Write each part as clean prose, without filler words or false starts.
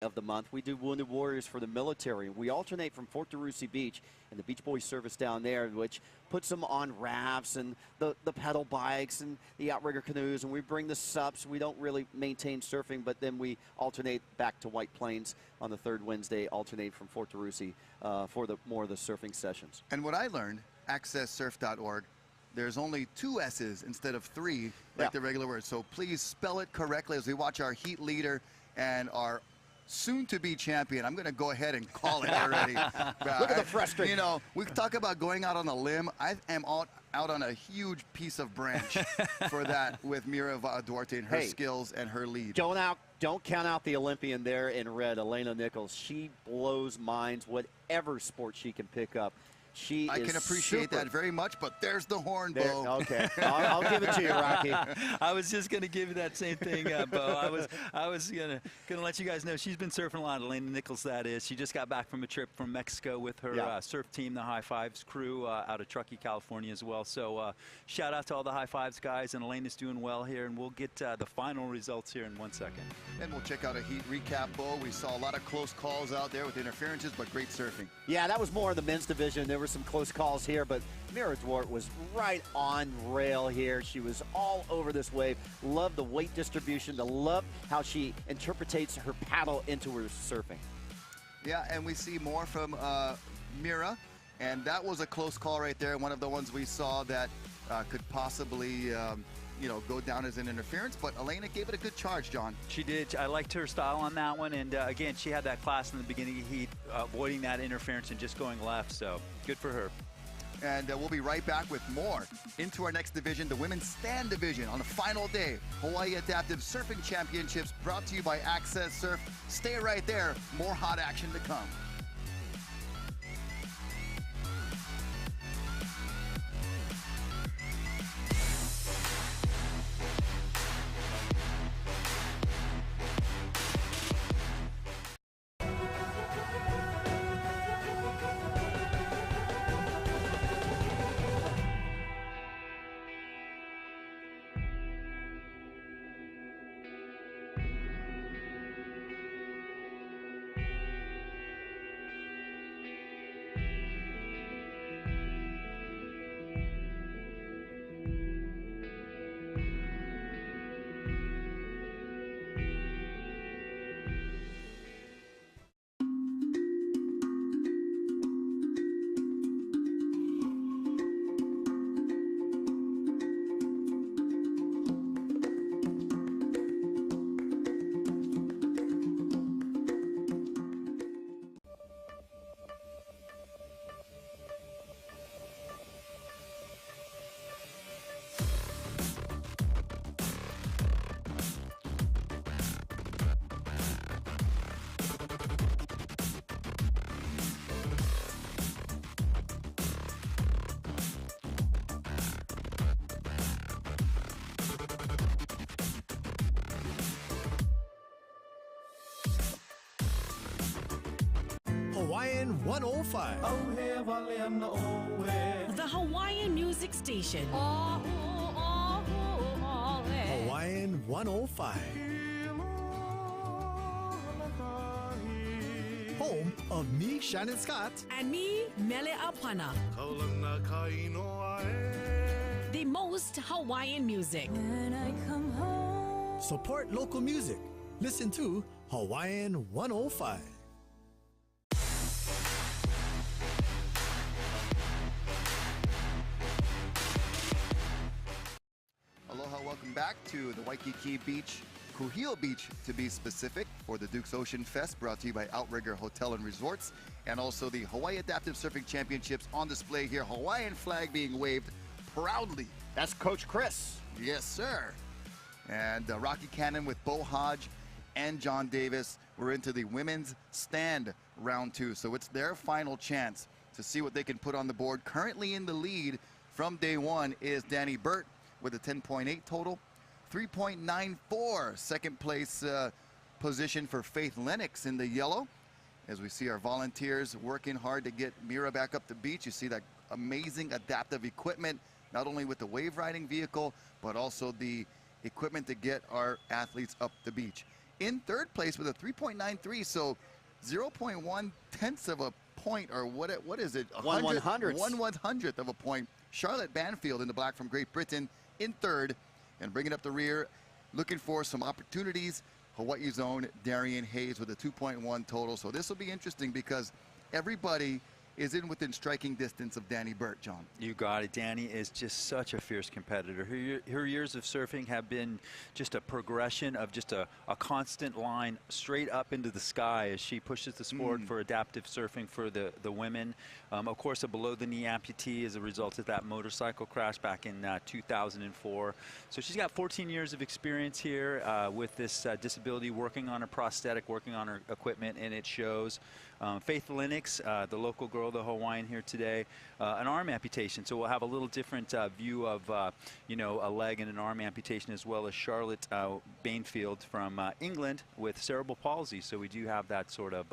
of the month, we do Wounded Warriors for the military. We alternate from Fort DeRussy Beach and the Beach Boys service down there, which puts them on rafts and the pedal bikes and the outrigger canoes, and we bring the SUPs. We don't really maintain surfing, but then we alternate back to White Plains on the third Wednesday, alternate from Fort DeRussy for more of the surfing sessions. And what I learned, accesssurf.org, there's only 2 S's instead of 3 like the regular word. So please spell it correctly as we watch our heat leader and our soon-to-be champion. I'm going to go ahead and call it already. Look at the frustration. You know, we talk about going out on a limb. I am out on a huge piece of branch for that with Mira Duarte and her skills and her lead. Don't count out the Olympian there in red, Elena Nichols. She blows minds, whatever sport she can pick up. I can appreciate that very much, but there's the horn, Bo. Okay, I'll give it to you, Rocky. I was just going to give you that same thing, Bo. I was gonna let you guys know she's been surfing a lot. Elena Nichols, that is. She just got back from a trip from Mexico with her surf team, the High Fives crew, out of Truckee, California as well. So shout out to all the High Fives guys, and Elena's doing well here, and we'll get the final results here in 1 second. And we'll check out a heat recap, Bo. We saw a lot of close calls out there with interferences, but great surfing. Yeah, that was more in the men's division. There were some close calls here, but Mira Duarte was right on rail here. She was all over this wave. Love the weight distribution. Love how she interprets her paddle into her surfing. Yeah, and we see more from Mira, and that was a close call right there. One of the ones we saw that could possibly go down as an interference, but Elena gave it a good charge, John. She did. I liked her style on that one, and again, she had that class in the beginning of heat, avoiding that interference and just going left, so good for her. And we'll be right back with more into our next division, the Women's Stand Division, on the final day. Hawaii Adaptive Surfing Championships brought to you by Access Surf. Stay right there. More hot action to come. Hawaiian 105. The Hawaiian Music Station. Hawaiian 105. Home of me, Shannon Scott. And me, Mele Apana. The most Hawaiian music. When I come home. Support local music. Listen to Hawaiian 105. Welcome back to the Waikiki Beach, Kuhio Beach to be specific, for the Duke's Ocean Fest, brought to you by Outrigger Hotel and Resorts, and also the Hawaii Adaptive Surfing Championships on display here. Hawaiian flag being waved proudly. That's Coach Chris. Yes, sir. And Rocky Cannon with Bo Hodge and John Davis. We're into the women's stand round 2, so it's their final chance to see what they can put on the board. Currently in the lead from day 1 is Danny Burt with a 10.8 total. 3.94 second place position for Faith Lennox in the yellow. As we see our volunteers working hard to get Mira back up the beach. You see that amazing adaptive equipment, not only with the wave riding vehicle, but also the equipment to get our athletes up the beach. in third place with a 3.93. So 0.1 tenths of a point, or what is it? 1/100th. 1/100th of a point. Charlotte Banfield in the black from Great Britain in third, and bringing up the rear, looking for some opportunities. Hawaii's own Darian Hayes with a 2.1 total. So this will be interesting because everybody is in within striking distance of Danny Burt, John. You got it. Danny is just such a fierce competitor. Her years of surfing have been just a progression of just a constant line straight up into the sky as she pushes the sport for adaptive surfing for the women. Of course, a below-the-knee amputee as a result of that motorcycle crash back in 2004. So she's got 14 years of experience here with this disability, working on her prosthetic, working on her equipment, and it shows. Faith Lennox, the local girl, the Hawaiian here today, an arm amputation. So we'll have a little different view of, you know, a leg and an arm amputation, as well as Charlotte Bainfield from England with cerebral palsy. So we do have that sort of,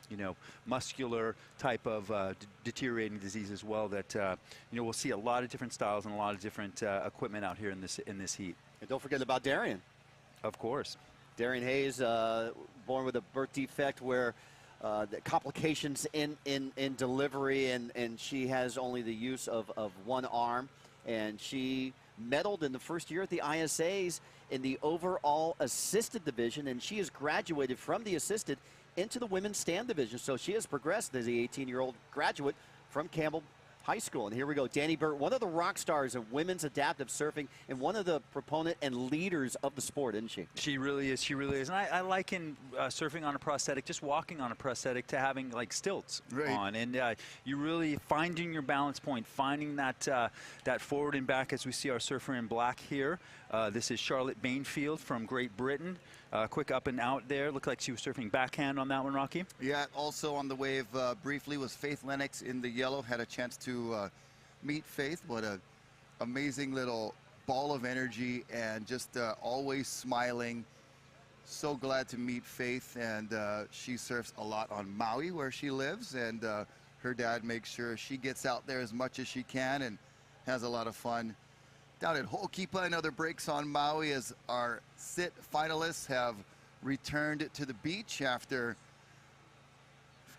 you know, muscular type of deteriorating disease as well that, you know, we'll see a lot of different styles and a lot of different equipment out here in this heat. And don't forget about Darian. Of course. Darian Hayes, born with a birth defect where the complications in delivery, and she has only the use of one arm, and she medaled in the first year at the ISAs in the overall assisted division, and she has graduated from the assisted into the women's stand division. So she has progressed as the 18-year-old graduate from Campbell High School. And here we go, Danny Burt, one of the rock stars of women's adaptive surfing and one of the proponent and leaders of the sport, isn't she? She really is. She really is. And I liken surfing on a prosthetic, just walking on a prosthetic, to having like stilts on. And you really finding your balance point, finding that that forward and back, as we see our surfer in black here. This is Charlotte Bainfield from Great Britain. Quick up and out there. Looked like she was surfing backhand on that one, Rocky. Yeah, also on the wave briefly was Faith Lennox in the yellow. Had a chance to meet Faith. What a amazing little ball of energy, and just always smiling. So glad to meet Faith, and she surfs a lot on Maui where she lives, and her dad makes sure she gets out there as much as she can and has a lot of fun down at Ho'okipa and other breaks on Maui, as our sit finalists have returned to the beach after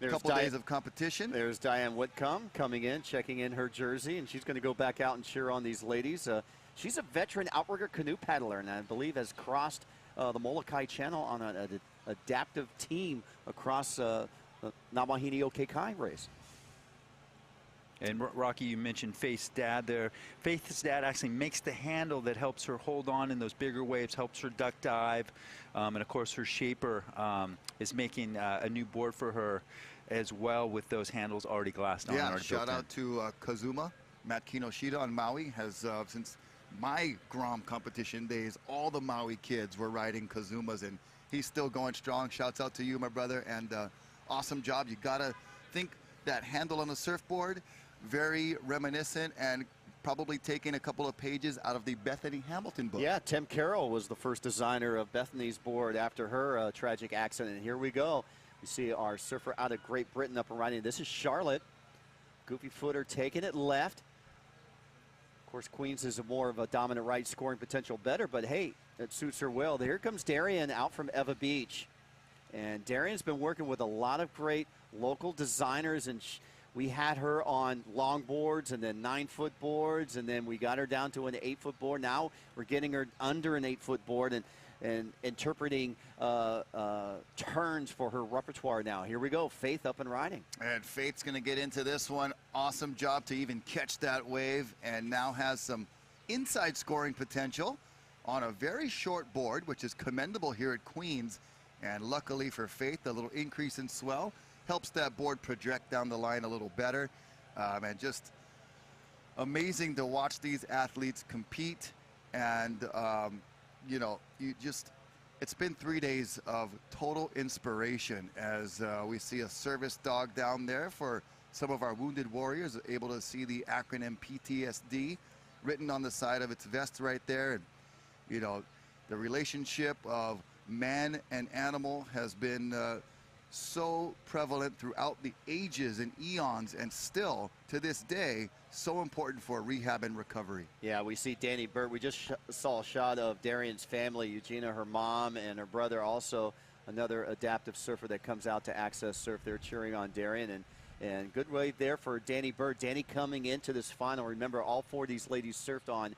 a couple days of competition. There's Diane Whitcomb coming in, checking in her jersey, and she's going to go back out and cheer on these ladies. She's a veteran outrigger canoe paddler, and I believe has crossed the Molokai Channel on an adaptive team across the Namahini Okekai race. And Rocky, you mentioned Faith's dad there. Faith's dad actually makes the handle that helps her hold on in those bigger waves, helps her duck dive. And of course, her shaper is making a new board for her as well, with those handles already glassed on. Yeah, shout out to Kazuma. Matt Kinoshita on Maui has, since my Grom competition days, all the Maui kids were riding Kazumas, and he's still going strong. Shouts out to you, my brother, and awesome job. You gotta think that handle on the surfboard, very reminiscent, and probably taking a couple of pages out of the Bethany Hamilton book. Yeah, Tim Carroll was the first designer of Bethany's board after her tragic accident. And here we go. We see our surfer out of Great Britain up and riding. This is Charlotte. Goofy footer taking it left. Of course, Queens is more of a dominant right, scoring potential better, but hey, that suits her well. Here comes Darian out from Eva Beach. And Darian's been working with a lot of great local designers, and we had her on long boards and then 9-foot boards, and then we got her down to an 8-foot board. Now we're getting her under an 8-foot board and interpreting turns for her repertoire now. Here we go, Faith up and riding. And Faith's gonna get into this one. Awesome job to even catch that wave, and now has some inside scoring potential on a very short board, which is commendable here at Queens. And luckily for Faith, a little increase in swell helps that board project down the line a little better. And just amazing to watch these athletes compete. And, you know, it's been 3 days of total inspiration as we see a service dog down there for some of our wounded warriors, able to see the acronym PTSD written on the side of its vest right there. And, you know, the relationship of man and animal has been so prevalent throughout the ages and eons, and still to this day so important for rehab and recovery. Yeah, we see Danny Burt. We just saw a shot of Darian's family, Eugenia, her mom, and her brother, also another adaptive surfer that comes out to Access Surf. They're cheering on Darian, and good way there for Danny Burt. Danny coming into this final. Remember, all 4 of these ladies surfed on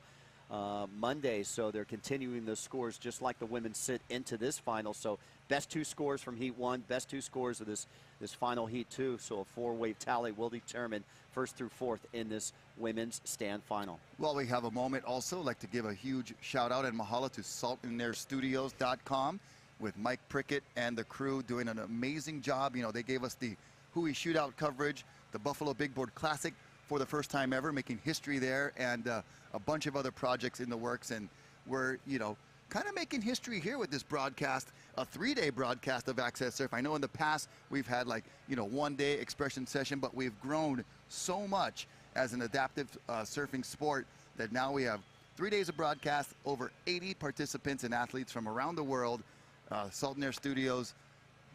Monday, so they're continuing the scores just like the women sit into this final. So best 2 scores from Heat 1, best 2 scores of this final Heat 2. So a 4-wave tally will determine 1st through 4th in this women's stand final. Well, we have a moment also. I'd like to give a huge shout out and mahalo to saltintheirstudios.com with Mike Prickett and the crew doing an amazing job. You know, they gave us the Hui Shootout coverage, the Buffalo Big Board Classic for the first time ever, making history there, and a bunch of other projects in the works. And we're, you know, kind of making history here with this broadcast, a 3-day broadcast of Access Surf. I know in the past we've had, like, you know, 1-day expression session, but we've grown so much as an adaptive surfing sport that now we have 3 days of broadcast, over 80 participants and athletes from around the world. Salt and Air Studios,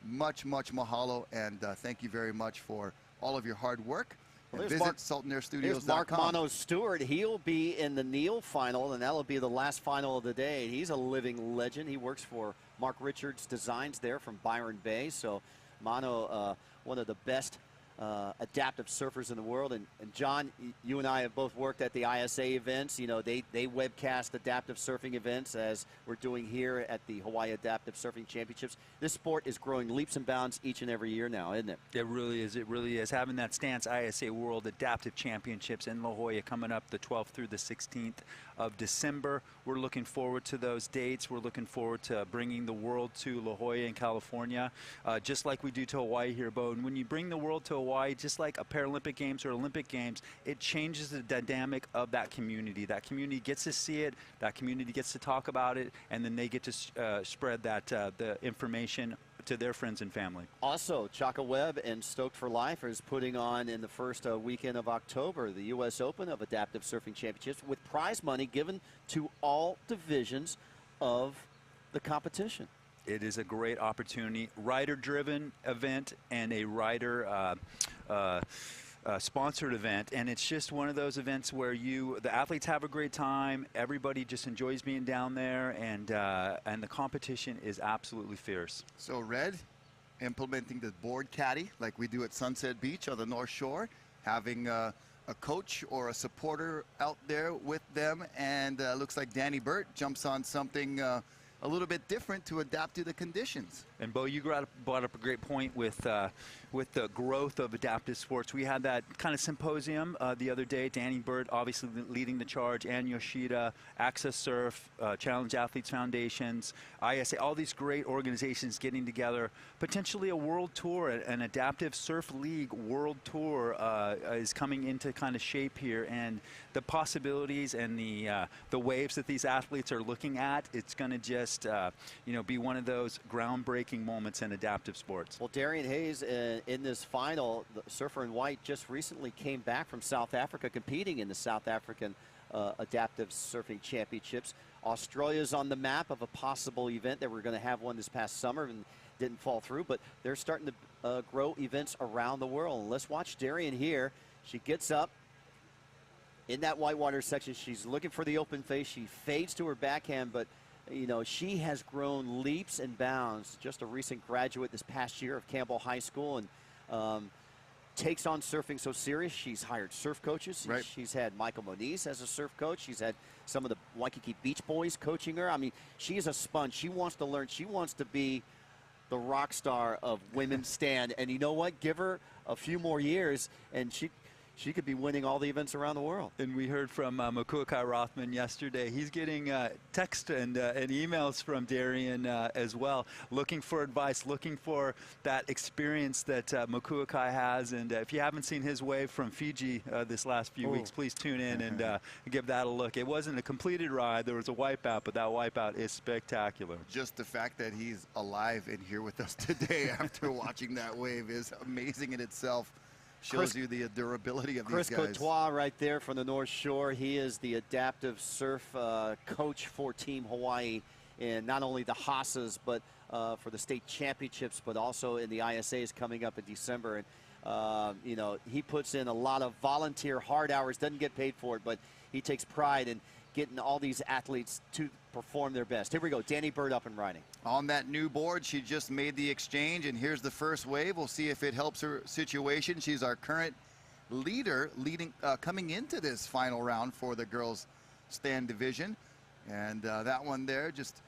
much mahalo, and thank you very much for all of your hard work. Well, visit saltandairstudios.com. There's Mark Mono Stewart. He'll be in the Neil final, and that'll be the last final of the day. He's a living legend. He works for Mark Richards Designs there from Byron Bay. So Mono, one of the best adaptive surfers in the world. And John, you and I have both worked at the ISA events. You know, they webcast adaptive surfing events, as we're doing here at the Hawaii Adaptive Surfing Championships. This sport is growing leaps and bounds each and every year now, isn't it? It really is. It really is. Having that Stance ISA World Adaptive Championships in La Jolla coming up the 12th through the 16th of December. We're looking forward to those dates. We're looking forward to bringing the world to La Jolla in California, just like we do to Hawaii here, Bo. And when you bring the world to Hawaii, just like a Paralympic Games or Olympic Games, it changes the dynamic of that community. That community gets to see it, that community gets to talk about it, and then they get to spread that the information to their friends and family. Also, Chaka Webb and Stoked for Life is putting on in the first weekend of October the U.S. Open of Adaptive Surfing Championships, with prize money given to all divisions of the competition. It is a great opportunity, rider-driven event and a rider sponsored event, and it's just one of those events where the athletes have a great time, everybody just enjoys being down there, and the competition is absolutely fierce. So Red, implementing the board caddy like we do at Sunset Beach on the North Shore, having a coach or a supporter out there with them, and looks like Danny Burt jumps on something a little bit different to adapt to the conditions. And Bo, you brought up a great point with the growth of adaptive sports. We had that kind of symposium the other day. Danny Burt obviously leading the charge, and Yoshida, Access Surf, Challenge Athletes Foundations, ISA, all these great organizations getting together. Potentially a world tour, an adaptive surf league world tour is coming into kind of shape here, and the possibilities and the waves that these athletes are looking at, it's going to just be one of those groundbreaking moments in adaptive sports. Well, Darian Hayes in this final, the surfer in white, just recently came back from South Africa competing in the South African Adaptive Surfing Championships. Australia's on the map of a possible event. They were going to have one this past summer and didn't fall through, but they're starting to grow events around the world. And let's watch Darian here. She gets up in that whitewater section. She's looking for the open face. She fades to her backhand, but you know, she has grown leaps and bounds. Just a recent graduate this past year of Campbell High School, and takes on surfing so serious. She's hired surf coaches. Right. She's had Michael Moniz as a surf coach. She's had some of the Waikiki Beach Boys coaching her. I mean, she is a sponge. She wants to learn. She wants to be the rock star of women's stand. And you know what? Give her a few more years, and she could be winning all the events around the world. And we heard from Makuakai Rothman yesterday. He's getting text and emails from Darian as well, looking for advice, looking for that experience that Makuakai has. And if you haven't seen his wave from Fiji this last few weeks, please tune in and give that a look. It wasn't a completed ride. There was a wipeout, but that wipeout is spectacular. Just the fact that he's alive and here with us today after watching that wave is amazing in itself. Shows you the durability of Chris these guys. Courtois right there from the North Shore. He is the adaptive surf coach for Team Hawaii in not only the Haasas, but for the state championships, but also in the ISAs coming up in December. And, you know, he puts in a lot of volunteer hard hours, doesn't get paid for it, but he takes pride in getting all these athletes to perform their best. Here we go, Danny Bird up and riding. On that new board, she just made the exchange, and here's the first wave. We'll see if it helps her situation. She's our current leader coming into this final round for the girls stand division. And that one there, just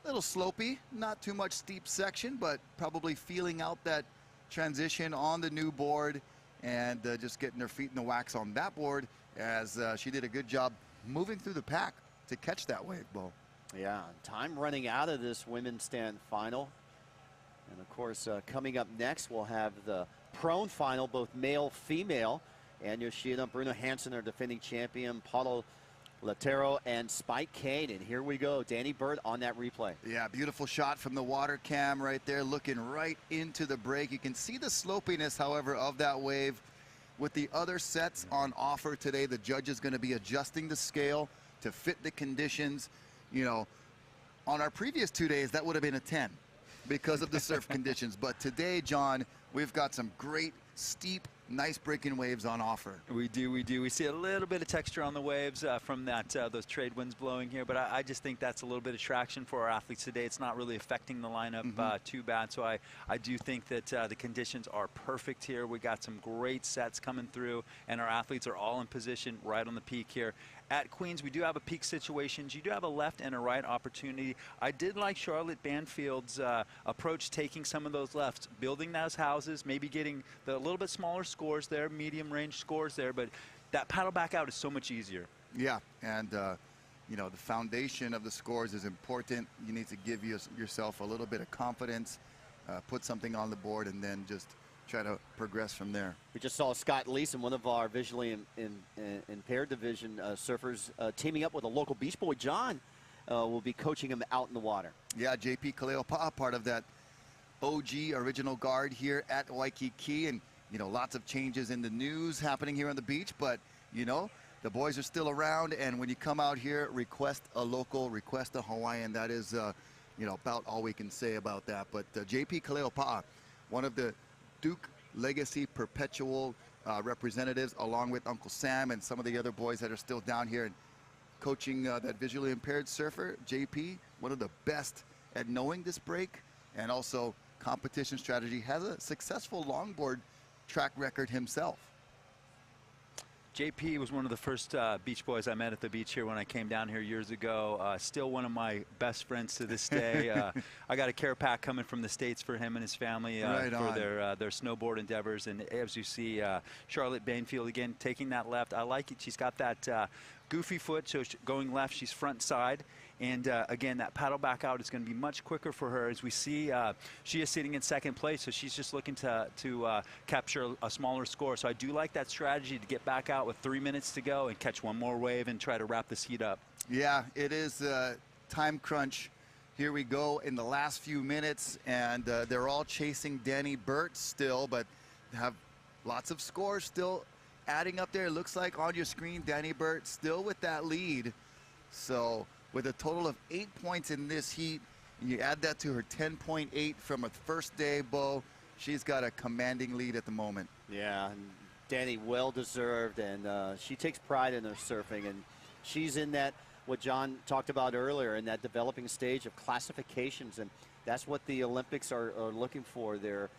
a little slopey, not too much steep section, but probably feeling out that transition on the new board and just getting her feet in the wax on that board, as she did a good job moving through the pack to catch that wave, Bo. Yeah, time running out of this women's stand final. And of course, coming up next, we'll have the prone final, both male, female. And Yoshida, Bruno Hansen, our defending champion, Paulo Latero, and Spike Kane. And here we go, Danny Bird on that replay. Yeah, beautiful shot from the water cam right there, looking right into the break. You can see the slopiness, however, of that wave. With the other sets on offer today, the judge is going to be adjusting the scale to fit the conditions. You know, on our previous 2 days, that would have been a 10 because of the surf conditions. But today, John, we've got some great, steep, nice breaking waves on offer. We do. We see a little bit of texture on the waves from that those trade winds blowing here, but I just think that's a little bit of traction for our athletes today. It's not really affecting the lineup too bad, so I do think that the conditions are perfect here. We got some great sets coming through, and our athletes are all in position right on the peak here. At Queens, we do have a peak situations. You do have a left and a right opportunity. I did like Charlotte Banfield's approach, taking some of those lefts, building those houses, maybe getting the little bit smaller scores there, medium range scores there, but that paddle back out is so much easier. Yeah, and you know, the foundation of the scores is important. You need to give yourself a little bit of confidence, put something on the board, and then just try to progress from there. We just saw Scott Leeson, one of our visually impaired division surfers, teaming up with a local Beach Boy. John will be coaching him out in the water. Yeah, JP Kaleopa'a, part of that OG original guard here at Waikiki. And, you know, lots of changes in the news happening here on the beach. But, you know, the boys are still around. And when you come out here, request a local, request a Hawaiian. That is, you know, about all we can say about that. But JP Kaleopa'a, one of the Duke Legacy Perpetual representatives, along with Uncle Sam and some of the other boys that are still down here and coaching that visually impaired surfer. JP, one of the best at knowing this break and also competition strategy, has a successful longboard track record himself. JP was one of the first Beach Boys I met at the beach here when I came down here years ago. Still one of my best friends to this day. I got a care pack coming from the States for him and his family for their snowboard endeavors. And as you see, Charlotte Banfield again taking that left. I like it. She's got that goofy foot, so going left, she's front side. And again, that paddle back out is going to be much quicker for her. As we see, she is sitting in second place, so she's just looking to capture a smaller score. So I do like that strategy to get back out with 3 minutes to go and catch one more wave and try to wrap this heat up. Yeah, it is time crunch. Here we go in the last few minutes, and they're all chasing Danny Burt still, but have lots of scores still adding up there. It looks like on your screen, Danny Burt still with that lead. So with a total of 8 points in this heat, and you add that to her 10.8 from her first day, Bo, she's got a commanding lead at the moment. Yeah, and Danny, well deserved, and she takes pride in her surfing, and she's in that, what John talked about earlier, in that developing stage of classifications, and that's what the Olympics are looking for. They're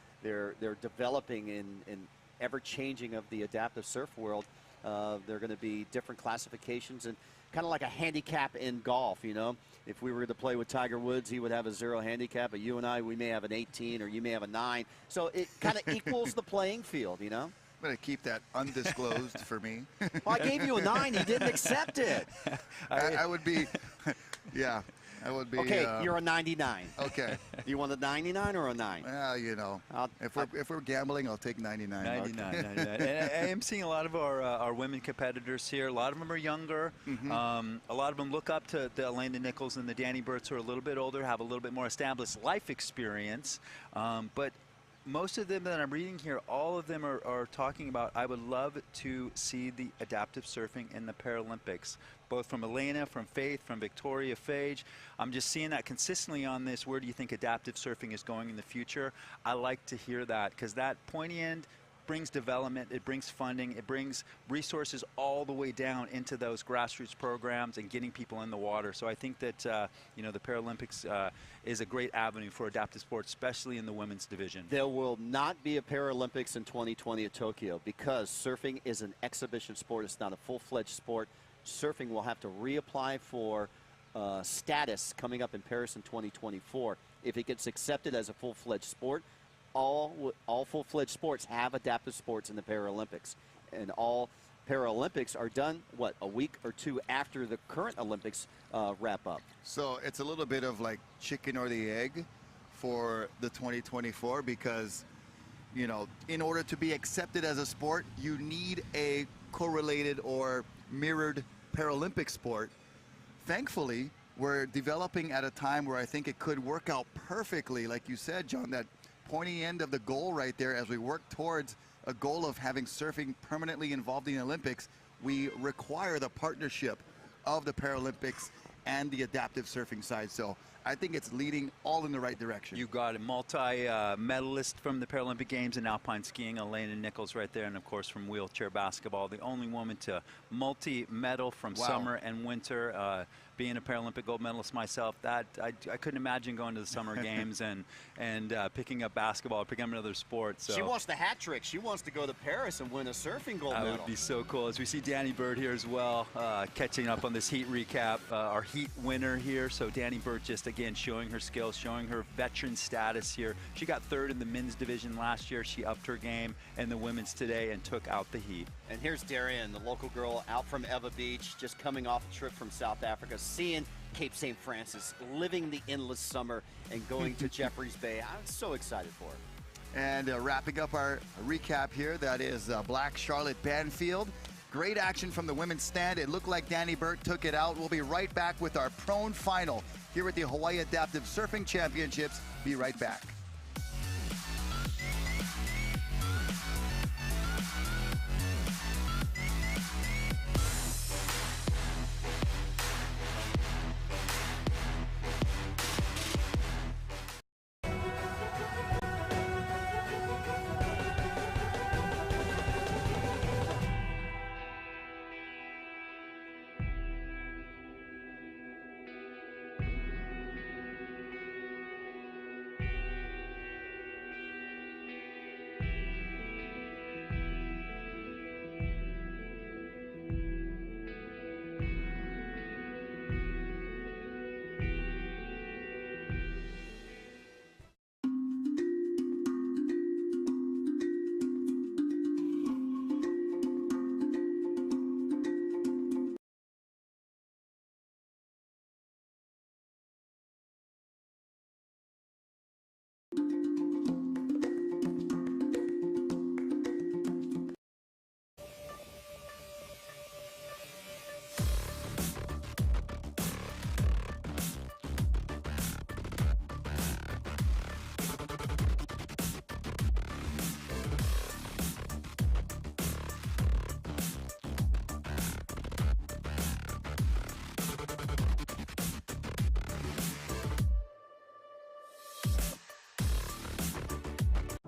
developing in ever-changing of the adaptive surf world. They're going to be different classifications, and kind of like a handicap in golf, you know. If we were to play with Tiger Woods, he would have a 0 handicap, but you and I, we may have an 18 or you may have a 9. So it kind of equals the playing field, you know. I'm going to keep that undisclosed for me. Well, I gave you a 9. He didn't accept it. I would be, yeah, I would be. Okay, you're a 99. Okay. You want a 99 or a 9? Well, you know, if we're gambling, I'll take 99. 99. And I am seeing a lot of our women competitors here. A lot of them are younger. A lot of them look up to the Elena Nichols and the Danny Burts, who are a little bit older, have a little bit more established life experience. But most of them that I'm reading here, all of them are talking about, I would love to see the adaptive surfing in the Paralympics, both from Elena, from Faith, from Victoria Phage. I'm just seeing that consistently on this. Where do you think adaptive surfing is going in the future? I like to hear that, because that pointy end brings development, it brings funding, it brings resources all the way down into those grassroots programs and getting people in the water. So I think that you know, the Paralympics is a great avenue for adaptive sports, especially in the women's division. There will not be a Paralympics in 2020 at Tokyo because surfing is an exhibition sport. It's not a full-fledged sport. Surfing will have to reapply for status coming up in Paris in 2024. If it gets accepted as a full-fledged sport, all full-fledged sports have adaptive sports in the Paralympics, and all Paralympics are done, what, a week or two after the current Olympics wrap up. So it's a little bit of like chicken or the egg for the 2024, because, you know, in order to be accepted as a sport, you need a correlated or mirrored Paralympic sport. Thankfully, we're developing at a time where I think it could work out perfectly, like you said, John, that pointy end of the goal right there. As we work towards a goal of having surfing permanently involved in the Olympics, we require the partnership of the Paralympics and the adaptive surfing side. So I think it's leading all in the right direction. You got a multi-medalist from the Paralympic Games in alpine skiing, Elena Nichols right there, and of course from wheelchair basketball, the only woman to multi-medal from summer and winter. Being a Paralympic gold medalist myself, that I couldn't imagine going to the Summer Games and picking up basketball, picking up another sport. So she wants the hat trick. She wants to go to Paris and win a surfing gold medal. That would be so cool. As we see Danny Bird here as well, catching up on this heat recap, our heat winner here. So Danny Bird just again showing her skills, showing her veteran status here. She got third in the men's division last year. She upped her game in the women's today and took out the heat. And here's Darian, the local girl out from Eva Beach, just coming off a trip from South Africa, seeing Cape St. Francis, living the endless summer, and going to Jeffreys Bay. I'm so excited for her. And wrapping up our recap here, that is Black Charlotte Banfield. Great action from the women's stand. It looked like Danny Burt took it out. We'll be right back with our prone final here at the Hawaii Adaptive Surfing Championships. Be right back.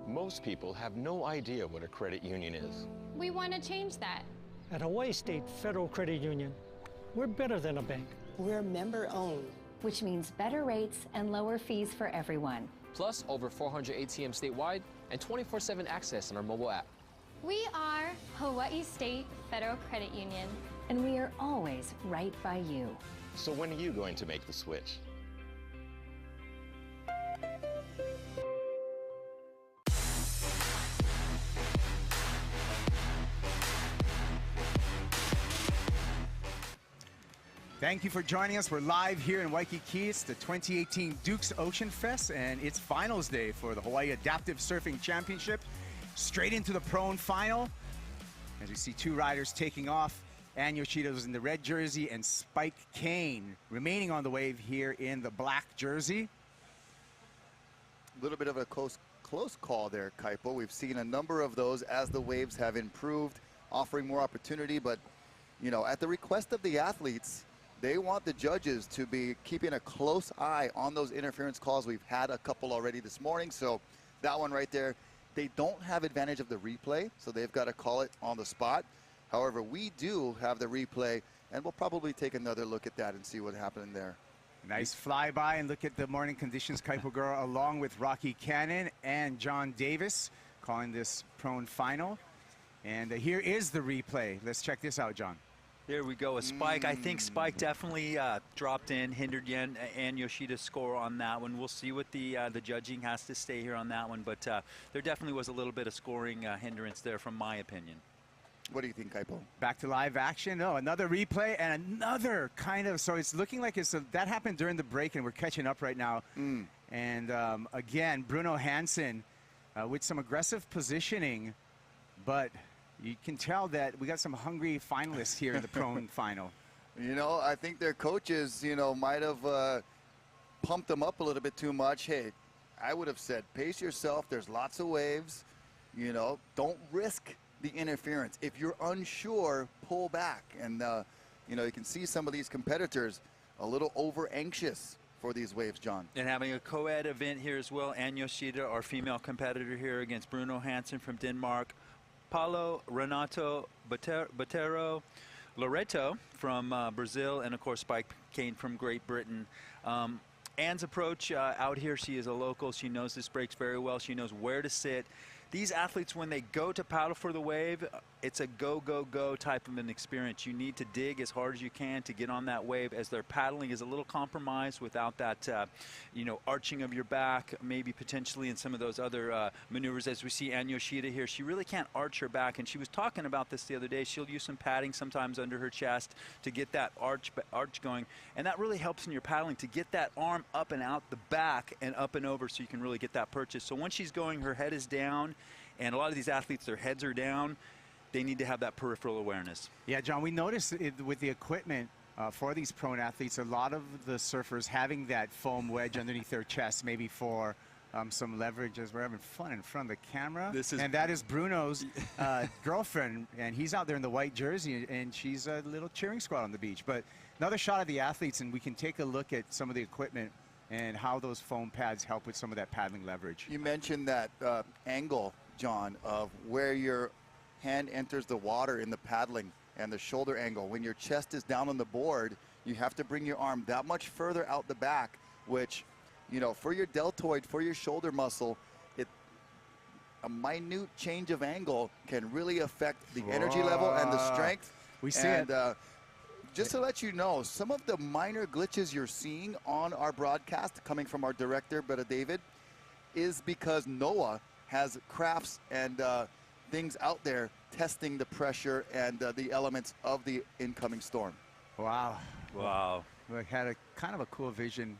Most people have no idea what a credit union is. We want to change that. At Hawaii State Federal Credit Union, we're better than a bank. We're member-owned, which means better rates and lower fees for everyone. Plus, over 400 ATMs statewide and 24/7 access on our mobile app. We are Hawaii State Federal Credit Union. And we are always right by you. So when are you going to make the switch? Thank you for joining us. We're live here in Waikiki. It's the 2018 Dukes Ocean Fest, and it's finals day for the Hawaii Adaptive Surfing Championship. Straight into the prone final. As we see two riders taking off. Ann Yoshida's in the red jersey, and Spike Kane remaining on the wave here in the black jersey. A little bit of a close close call there, Kaipo. We've seen a number of those as the waves have improved, offering more opportunity. But, you know, at the request of the athletes, they want the judges to be keeping a close eye on those interference calls. We've had a couple already this morning, so that one right there, they don't have advantage of the replay, so they've got to call it on the spot. However, we do have the replay, and we'll probably take another look at that and see what happened there. Nice flyby, and look at the morning conditions. Kaipo Girl along with Rocky Cannon and John Davis calling this prone final. And here is the replay. Let's check this out, John. There we go, a spike. I think spike definitely dropped in, hindered and Yoshida's score on that one. We'll see what the judging has to say here on that one, but there definitely was a little bit of scoring hindrance there, from my opinion. What do you think, Kaipo? Back to live action. Oh, another replay and another kind of, so it's looking like that happened during the break, and we're catching up right now. And again, Bruno Hansen with some aggressive positioning, but you can tell that we got some hungry finalists here in the prone final. You know, I think their coaches, you know, might have pumped them up a little bit too much. Hey, I would have said, pace yourself. There's lots of waves. You know, don't risk the interference. If you're unsure, pull back. And, you know, you can see some of these competitors a little over anxious for these waves, John. And having a co-ed event here as well. Ann Yoshida, our female competitor here, against Bruno Hansen from Denmark. Paulo Renato Botero Loreto from Brazil, and of course Spike Kane from Great Britain. Ann's approach out here, she is a local. She knows this breaks very well. She knows where to sit. These athletes, when they go to paddle for the wave, it's a go, go, go type of an experience. You need to dig as hard as you can to get on that wave, as their paddling is a little compromised without that, you know, arching of your back, maybe potentially in some of those other maneuvers. As we see Ann Yoshida here, she really can't arch her back, and she was talking about this the other day. She'll use some padding sometimes under her chest to get that arch going, and that really helps in your paddling to get that arm up and out the back and up and over, so you can really get that purchase. So when she's going, her head is down, and a lot of these athletes, their heads are down. They need to have that peripheral awareness. Yeah, John, we noticed with the equipment for these prone athletes, a lot of the surfers having that foam wedge underneath their chest, maybe for some leverage as we're having fun in front of the camera. And that is Bruno's girlfriend, and he's out there in the white jersey, and she's a little cheering squad on the beach. But another shot of the athletes, and we can take a look at some of the equipment and how those foam pads help with some of that paddling leverage. You mentioned that angle, John, of where your hand enters the water in the paddling and the shoulder angle. When your chest is down on the board, you have to bring your arm that much further out the back, which, you know, for your deltoid, for your shoulder muscle, a minute change of angle can really affect the energy level and the strength. We see it. Just to let you know, some of the minor glitches you're seeing on our broadcast coming from our director, Bretta David, is because NOAA has crafts and things out there testing the pressure and the elements of the incoming storm. Wow. Wow. We had a kind of a cool vision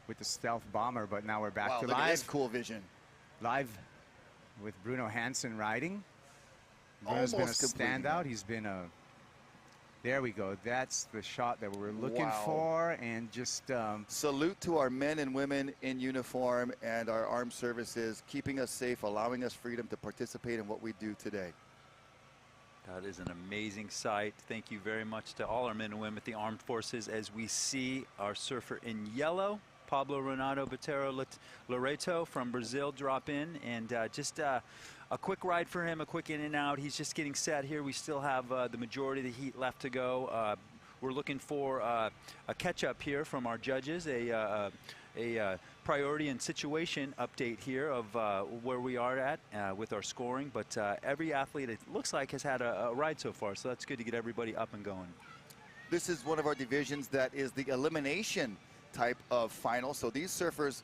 with the stealth bomber, but now we're back to look live. At this cool vision. Live with Bruno Hansen riding. Bruno's been a standout. He's been a... There we go. That's the shot that we're looking for. And just... salute to our men and women in uniform and our armed services, keeping us safe, allowing us freedom to participate in what we do today. That is an amazing sight. Thank you very much to all our men and women at the armed forces, as we see our surfer in yellow, Pablo Renato Botero Loreto from Brazil, drop in, and just a quick ride for him, a quick in and out. He's just getting set here. We still have the majority of the heat left to go. We're looking for a catch-up here from our judges, a priority and situation update here of where we are at with our scoring. But every athlete, it looks like, has had a ride so far, so that's good to get everybody up and going. This is one of our divisions that is the elimination type of final. So these surfers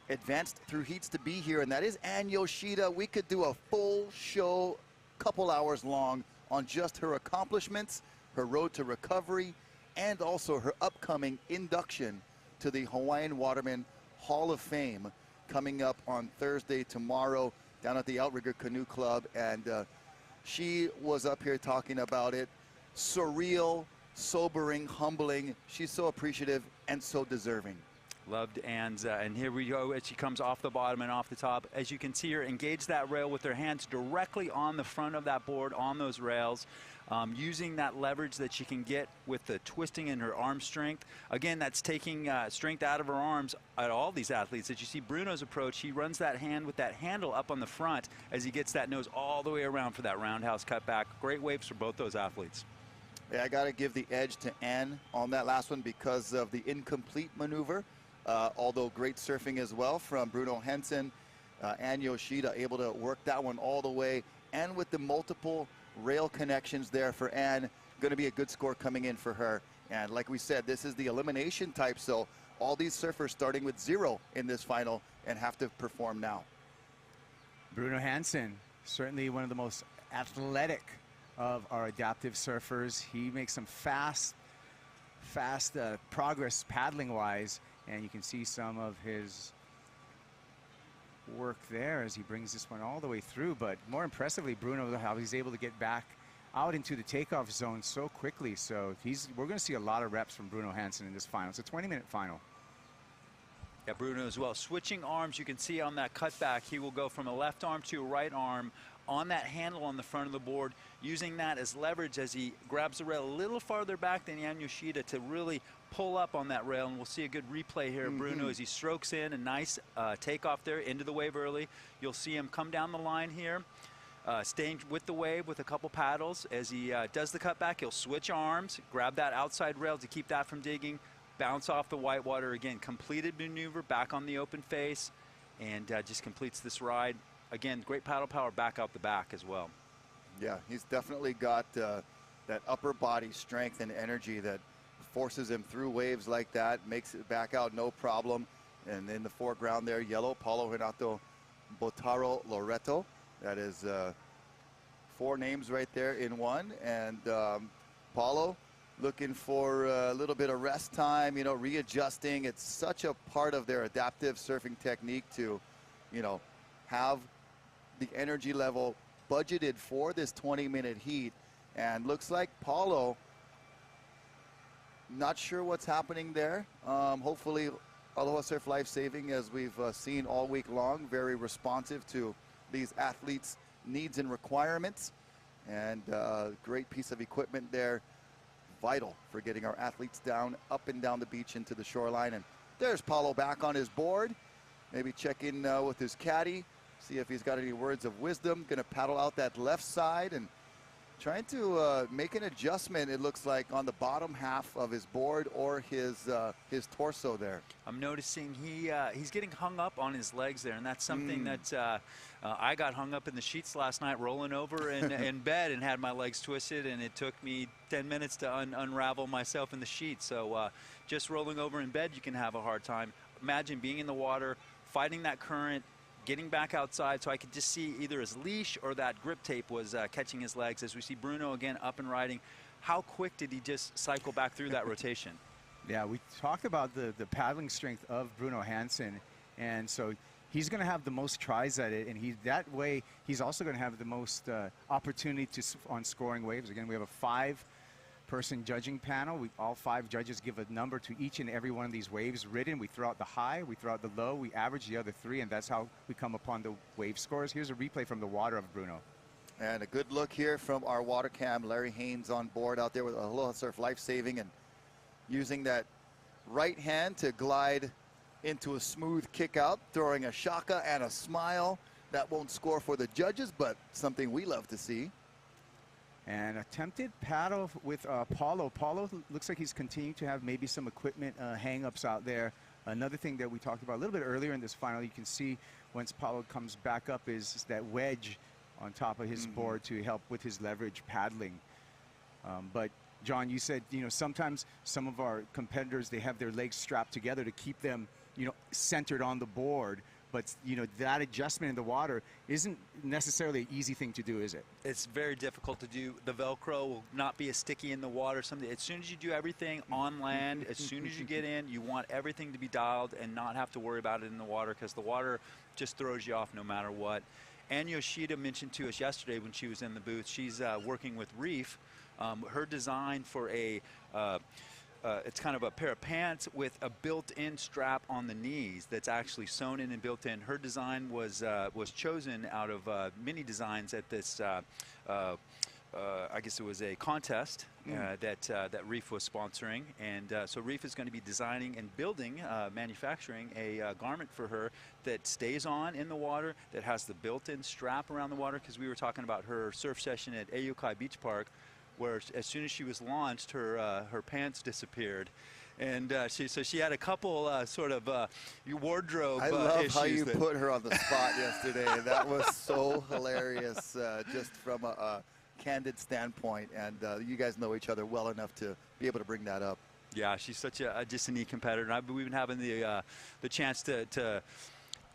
advanced through heats to be here, and that is Ann Yoshida. We could do a full show, couple hours long, on just her accomplishments, her road to recovery, and also her upcoming induction to the Hawaiian Waterman Hall of Fame coming up on Thursday, tomorrow, down at the Outrigger Canoe Club. And she was up here talking about it. Surreal, sobering, humbling. She's so appreciative and so deserving. Loved Anne's, and here we go as she comes off the bottom and off the top. As you can see her engage that rail with her hands directly on the front of that board, on those rails, using that leverage that she can get with the twisting in her arm strength. Again, that's taking strength out of her arms at all these athletes. As you see Bruno's approach, he runs that hand with that handle up on the front as he gets that nose all the way around for that roundhouse cutback. Great waves for both those athletes. Yeah, I got to give the edge to Anne on that last one because of the incomplete maneuver. Although great surfing as well from Bruno Hansen. Anne Yoshida able to work that one all the way. And with the multiple rail connections there for Anne, going to be a good score coming in for her. And like we said, this is the elimination type, so all these surfers starting with 0 in this final and have to perform now. Bruno Hansen, certainly one of the most athletic of our adaptive surfers. He makes some fast progress paddling-wise, and you can see some of his work there as he brings this one all the way through. But more impressively, Bruno, how he's able to get back out into the takeoff zone so quickly. So we're going to see a lot of reps from Bruno Hansen in this final. It's a 20-minute final. Yeah, Bruno as well. Switching arms, you can see on that cutback, he will go from a left arm to a right arm on that handle on the front of the board, using that as leverage as he grabs the rail a little farther back than Anne Yoshida to really pull up on that rail. And we'll see a good replay here of Bruno as he strokes in a nice takeoff there into the wave early. You'll see him come down the line here, staying with the wave with a couple paddles. As he does the cutback, he'll switch arms, grab that outside rail to keep that from digging, bounce off the whitewater again, completed maneuver back on the open face, and just completes this ride. Again, great paddle power back out the back as well. Yeah, he's definitely got that upper body strength and energy that forces him through waves like that, makes it back out no problem. And in the foreground there, yellow, Paulo Renato Botaro Loreto. That is 4 names right there in one. And Paulo looking for a little bit of rest time, you know, readjusting. It's such a part of their adaptive surfing technique to, you know, have the energy level budgeted for this 20-minute heat. And looks like Paulo, not sure what's happening there. Hopefully Aloha Surf Life Saving, as we've seen all week long, very responsive to these athletes' needs and requirements. And great piece of equipment there, vital for getting our athletes down, up and down the beach into the shoreline. And there's Paulo back on his board. Maybe check in with his caddy, see if he's got any words of wisdom. Going to paddle out that left side and trying to make an adjustment, it looks like, on the bottom half of his board or his torso there. I'm noticing he's getting hung up on his legs there, and that's something that I got hung up in the sheets last night, rolling over in bed, and had my legs twisted, and it took me 10 minutes to unravel myself in the sheets. So just rolling over in bed, you can have a hard time. Imagine being in the water, fighting that current, getting back outside. So I could just see either his leash or that grip tape was catching his legs. As we see Bruno again up and riding, how quick did he just cycle back through that rotation? Yeah, we talked about the paddling strength of Bruno Hansen, and so he's going to have the most tries at it, and that way he's also going to have the most opportunity on scoring waves. Again, we have a 5-person judging panel. All 5 judges give a number to each and every one of these waves ridden. We throw out the high, we throw out the low, we average the other 3, and that's how we come upon the wave scores. Here's a replay from the water of Bruno. And a good look here from our water cam. Larry Haynes on board out there with Aloha Surf Life Saving, and using that right hand to glide into a smooth kick out, throwing a shaka and a smile. That won't score for the judges, but something we love to see. And attempted paddle with Paulo. Paulo looks like he's continuing to have maybe some equipment hang-ups out there. Another thing that we talked about a little bit earlier in this final, you can see once Paulo comes back up is that wedge on top of his board to help with his leverage paddling. But John, you said, you know, sometimes some of our competitors, they have their legs strapped together to keep them, you know, centered on the board. But, you know, that adjustment in the water isn't necessarily an easy thing to do, is it? It's very difficult to do. The Velcro will not be as sticky in the water. As soon as you do everything on land, as soon as you get in, you want everything to be dialed and not have to worry about it in the water, because the water just throws you off no matter what. Anne Yoshida mentioned to us yesterday when she was in the booth, she's working with Reef. Her design for a it's kind of a pair of pants with a built-in strap on the knees that's actually sewn in and built in. Her design was chosen out of many designs at this, I guess it was a contest that Reef was sponsoring. And so Reef is going to be designing and building, manufacturing a garment for her that stays on in the water, that has the built-in strap around the water, because we were talking about her surf session at Ayukai Beach Park, where as soon as she was launched, her pants disappeared. And so she had a couple sort of wardrobe I love issues how you put her on the spot yesterday. That was so hilarious, just from a candid standpoint. And you guys know each other well enough to be able to bring that up. Yeah, she's such just a neat competitor. And we've been having the chance to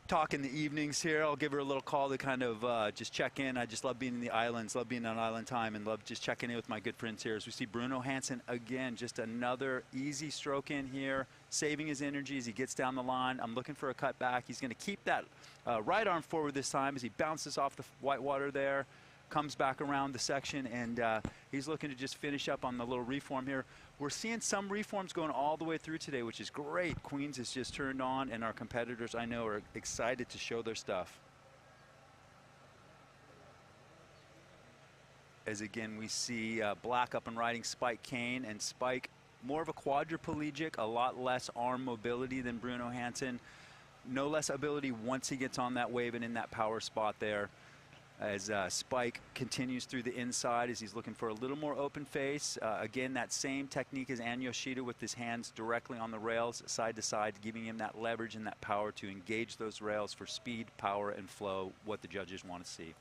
talk in the evenings here. I'll give her a little call to kind of just check in. I just love being in the islands, love being on island time, and love just checking in with my good friends here. As we see Bruno Hansen again, just another easy stroke in here, saving his energy as he gets down the line. I'm looking for a cut back. He's going to keep that right arm forward this time as he bounces off the white water there, comes back around the section, and he's looking to just finish up on the little reform here. We're seeing some reforms going all the way through today, which is great. Queens has just turned on, and our competitors, I know, are excited to show their stuff. As again, we see Black up and riding Spike Kane, and Spike more of a quadriplegic, a lot less arm mobility than Bruno Hansen. No less ability once he gets on that wave and in that power spot there. As Spike continues through the inside as he's looking for a little more open face. Again, that same technique as An Yoshida with his hands directly on the rails, side to side, giving him that leverage and that power to engage those rails for speed, power, and flow, what the judges want to see.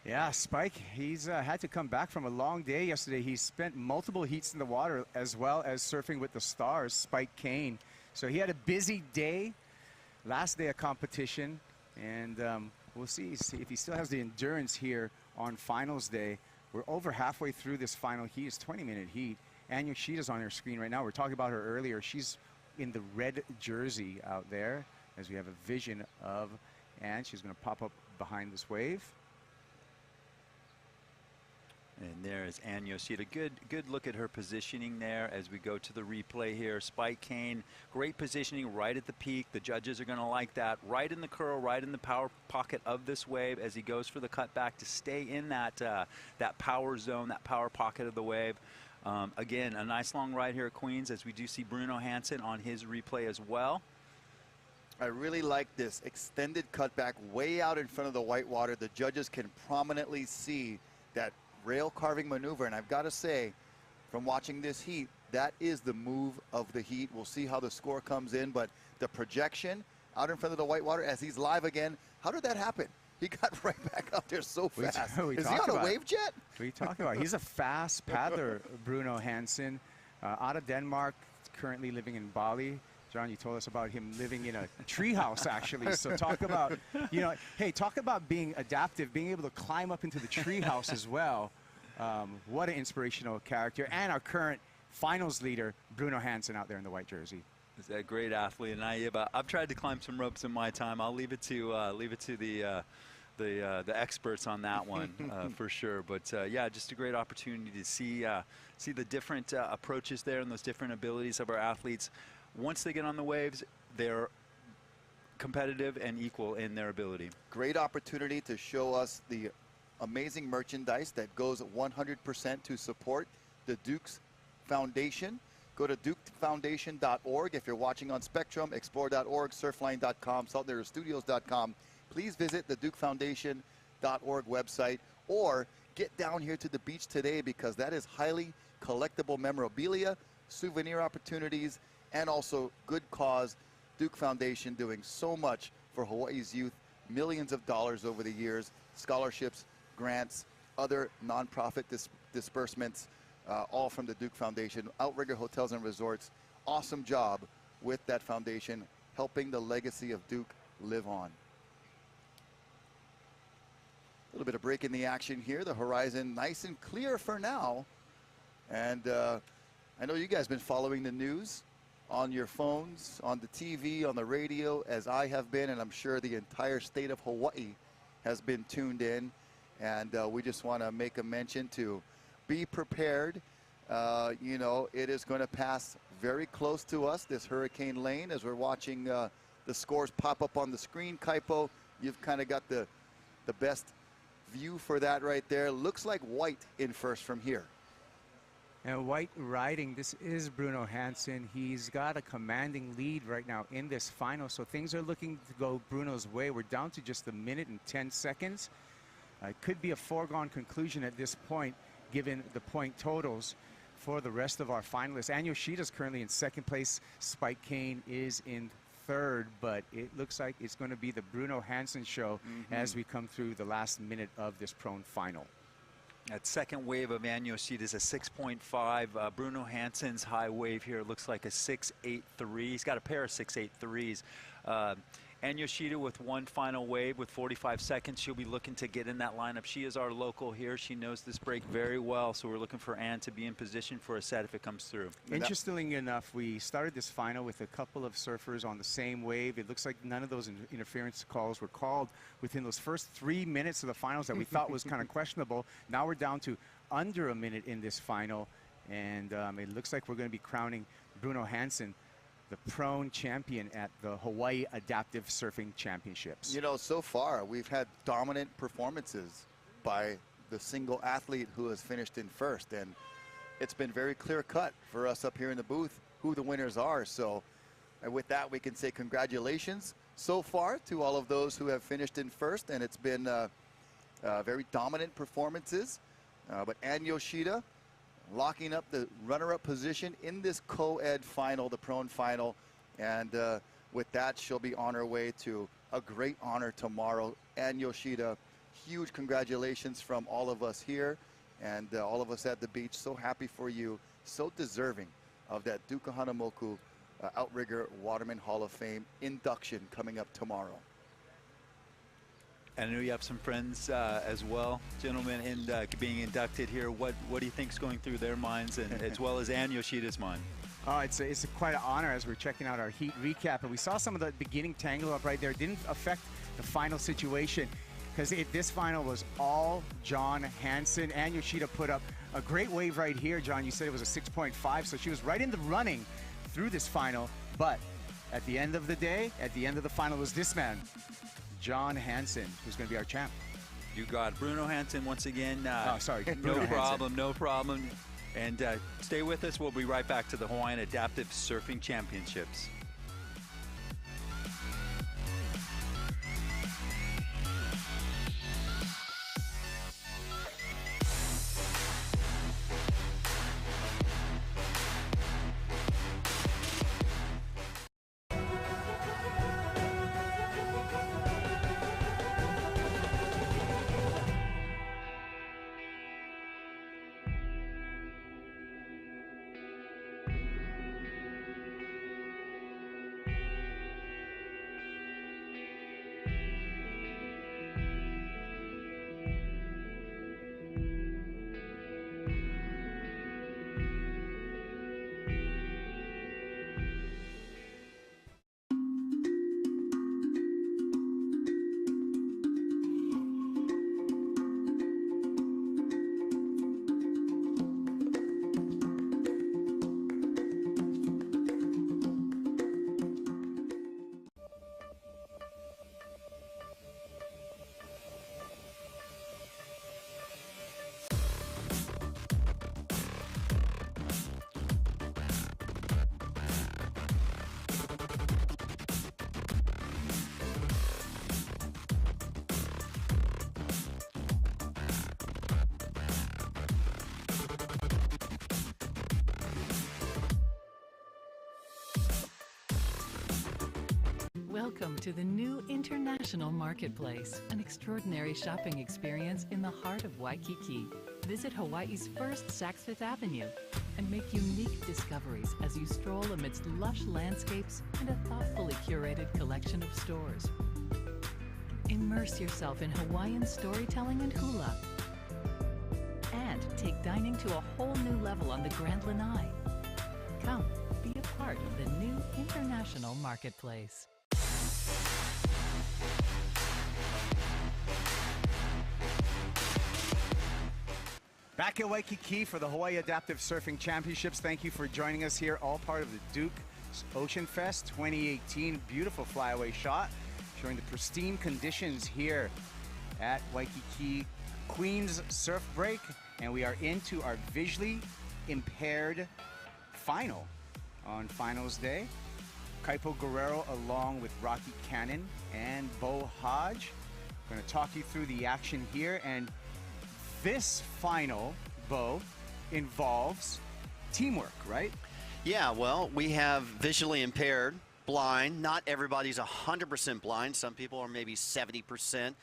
Yeah, Spike, he's had to come back from a long day yesterday. He spent multiple heats in the water as well as surfing with the stars, Spike Kane. So he had a busy day, last day of competition, and we'll see if he still has the endurance here on finals day. We're over halfway through this final heat. It's a 20-minute heat. An Yoshida's on our screen right now. We're talking about her earlier. She's in the red jersey out there as we have a vision of An. She's going to pop up behind this wave. And there's An Yoshida. Good look at her positioning there as we go to the replay here. Spike Kane, great positioning right at the peak. The judges are going to like that. Right in the curl, right in the power pocket of this wave as he goes for the cutback to stay in that that power zone, that power pocket of the wave. Again, a nice long ride here at Queens as we do see Bruno Hansen on his replay as well. I really like this extended cutback way out in front of the white water. The judges can prominently see that rail carving maneuver, and I've got to say, from watching this heat, that is the move of the heat. We'll see how the score comes in, but the projection out in front of the white water as he's live again, how did that happen? He got right back up there so fast. Is he on a wave jet? What are you talking about? He's a fast paddler, Bruno Hansen, out of Denmark, currently living in Bali. John, you told us about him living in a treehouse, actually. So talk about, you know, hey, talk about being adaptive, being able to climb up into the treehouse as well. What an inspirational character. And our current finals leader, Bruno Hansen, out there in the white jersey. Is a great athlete, and I've tried to climb some ropes in my time. I'll leave it to the experts on that one for sure. But yeah, just a great opportunity to see the different approaches there and those different abilities of our athletes. Once they get on the waves, they're competitive and equal in their ability. Great opportunity to show us the amazing merchandise that goes 100% to support the Dukes Foundation. Go to dukefoundation.org. If you're watching on Spectrum, explore.org, surfline.com, saltnerstudios.com. Please visit the dukefoundation.org website or get down here to the beach today because that is highly collectible memorabilia, souvenir opportunities, and also good cause. Duke Foundation doing so much for Hawaii's youth, millions of dollars over the years, scholarships, grants, other nonprofit disbursements, all from the Duke Foundation. Outrigger Hotels and Resorts, awesome job with that foundation, helping the legacy of Duke live on. A little bit of break in the action here. The horizon nice and clear for now. And I know you guys have been following the news on your phones, on the TV, on the radio, as I have been, and I'm sure the entire state of Hawaii has been tuned in. And we just want to make a mention to be prepared you know, it is going to pass very close to us, this hurricane lane, as we're watching the scores pop up on the screen. Kaipo, you've kind of got the best view for that right there. Looks like White in first from here. And White riding, this is Bruno Hansen. He's got a commanding lead right now in this final, so things are looking to go Bruno's way. We're down to just 1 minute and 10 seconds. It could be a foregone conclusion at this point, given the point totals for the rest of our finalists. And Yoshida's currently in second place. Spike Kane is in third, but it looks like it's going to be the Bruno Hansen show as we come through the last minute of this prone final. That second wave of An Yoshida is a 6.5. Bruno Hansen's high wave here looks like a 6.83. He's got a pair of 6.83s. An Yoshida with one final wave with 45 seconds. She'll be looking to get in that lineup. She is our local here. She knows this break very well, so we're looking for Ann to be in position for a set if it comes through. Interestingly enough, we started this final with a couple of surfers on the same wave. It looks like none of those interference calls were called within those first 3 minutes of the finals that we thought was kind of questionable. Now we're down to under a minute in this final, and it looks like we're going to be crowning Bruno Hansen the prone champion at the Hawaii Adaptive Surfing Championships. You know, so far we've had dominant performances by the single athlete who has finished in first, and it's been very clear cut for us up here in the booth who the winners are. So with that, we can say congratulations so far to all of those who have finished in first, and it's been very dominant performances. But An Yoshida locking up the runner-up position in this co-ed final, the prone final. And with that, she'll be on her way to a great honor tomorrow. An Yoshida, huge congratulations from all of us here and all of us at the beach. So happy for you. So deserving of that Duka Hanamoku Outrigger Waterman Hall of Fame induction coming up tomorrow. I know you have some friends as well, gentlemen, in being inducted here. What do you think is going through their minds, and as well as An Yoshida's mind? It's quite an honor as we're checking out our heat recap. And we saw some of the beginning tangle up right there. It didn't affect the final situation because this final was all John Hansen. An Yoshida put up a great wave right here. John, you said it was a 6.5, so she was right in the running through this final. But at the end of the day, at the end of the final, was this man, John Hansen, who's going to be our champ. You got Bruno Hansen once again. Sorry. No problem, no problem. And stay with us. We'll be right back to the Hawaiian Adaptive Surfing Championships. Welcome to the new International Marketplace, an extraordinary shopping experience in the heart of Waikiki. Visit Hawaii's first Saks Fifth Avenue and make unique discoveries as you stroll amidst lush landscapes and a thoughtfully curated collection of stores. Immerse yourself in Hawaiian storytelling and hula. And take dining to a whole new level on the Grand Lanai. Come, be a part of the new International Marketplace. Back at Waikiki for the Hawaii Adaptive Surfing Championships. Thank you for joining us here, all part of the Duke Ocean Fest 2018. Beautiful flyaway shot showing the pristine conditions here at Waikiki Queens Surf Break. And we are into our visually impaired final on finals day. Kaipo Guerrero along with Rocky Cannon and Beau Hodge. We're going to talk you through the action here. And this final, Beau, involves teamwork, right? Yeah, well, we have visually impaired, blind. Not everybody's 100% blind. Some people are maybe 70%.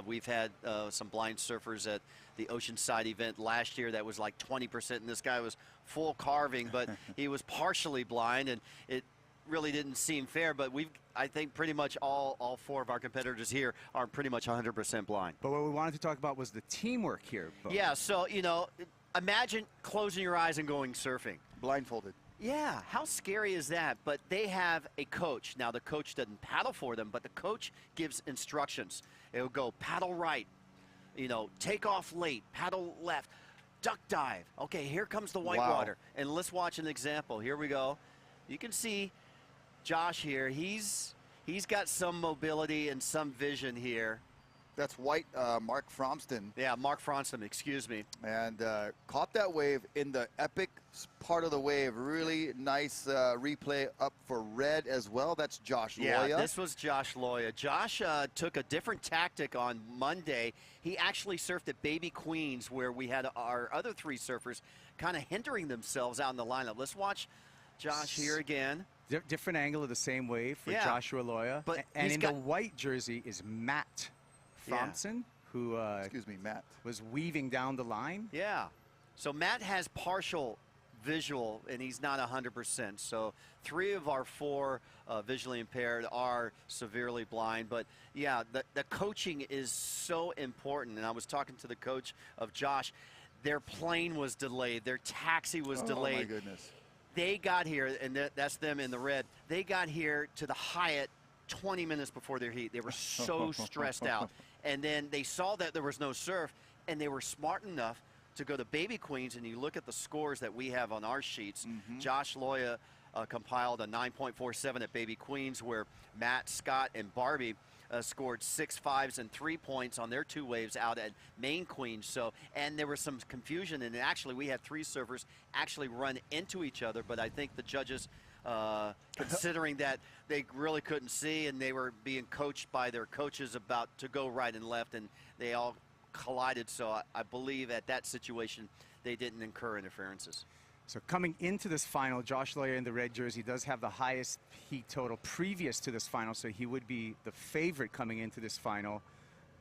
We've had some blind surfers at the Oceanside event last year that was like 20%, and this guy was full carving, but he was partially blind, and it really didn't seem fair. But I think pretty much all four of our competitors here are pretty much 100% blind. But what we wanted to talk about was the teamwork here, Beau. Yeah, so, you know, imagine closing your eyes and going surfing. Blindfolded. Yeah, how scary is that? But they have a coach. Now, the coach doesn't paddle for them, but the coach gives instructions. It'll go paddle right, you know, take off late, paddle left, duck dive. Okay, here comes the whitewater. Wow. And let's watch an example. Here we go. You can see Josh here. He's got some mobility and some vision here. That's Mark Fromston. Yeah, Mark Fromston, excuse me. And caught that wave in the epic part of the wave. Really nice replay up for red as well. That's Josh Loya. Yeah, this was Josh Loya. Josh took a different tactic on Monday. He actually surfed at Baby Queens, where we had our other three surfers kind of hindering themselves out in the lineup. Let's watch Josh here again. Different angle of the same wave for Joshua Loya. But and in the white jersey is Matt Fromston, who Matt was weaving down the line. Yeah. So Matt has partial visual, and he's not 100%. So 3 of our 4 visually impaired are severely blind. But yeah, the coaching is so important. And I was talking to the coach of Josh. Their plane was delayed. Their taxi was delayed. Oh my goodness. They got here, and that's them in the red. They got here to the Hyatt 20 minutes before their heat. They were so stressed out. And then they saw that there was no surf, and they were smart enough to go to Baby Queens. And you look at the scores that we have on our sheets. Josh Loya compiled a 9.47 at Baby Queens, where Matt, Scott, and Barbie scored 6 5s and 3 points on their 2 waves out at Main Queens. So, and there was some confusion, and actually we had 3 surfers actually run into each other, but I think the judges, considering that they really couldn't see, and they were being coached by their coaches about to go right and left, and they all collided. So I believe at that situation they didn't incur interferences. So coming into this final, Josh Loya in the red jersey does have the highest heat total previous to this final, so he would be the favorite coming into this final.